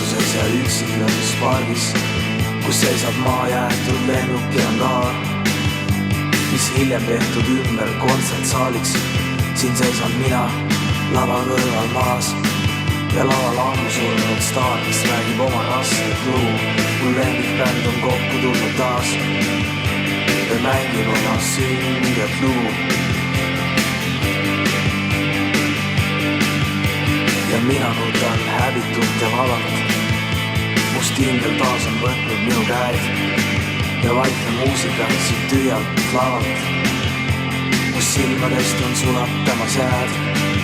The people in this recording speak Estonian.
valguses ja üksikleses pargis, kus seisab maajäetud lennuk ja angaar, mis hiljem tehtud ümber kontsertsaaliks. Siin seisan mina lava kõrval maas ja laval ammu surnud staar, mis räägib oma rasset luu. Mul lemmikbänd on kokku tulnud taas ja mängib oma sünget luu. Ja mina nutan häbitult ja vabalt. Must hingel taas on võtnud minu käed ja vaikne muusika siit tühjalt lavalt, kus silmadest on sulatamas jääd.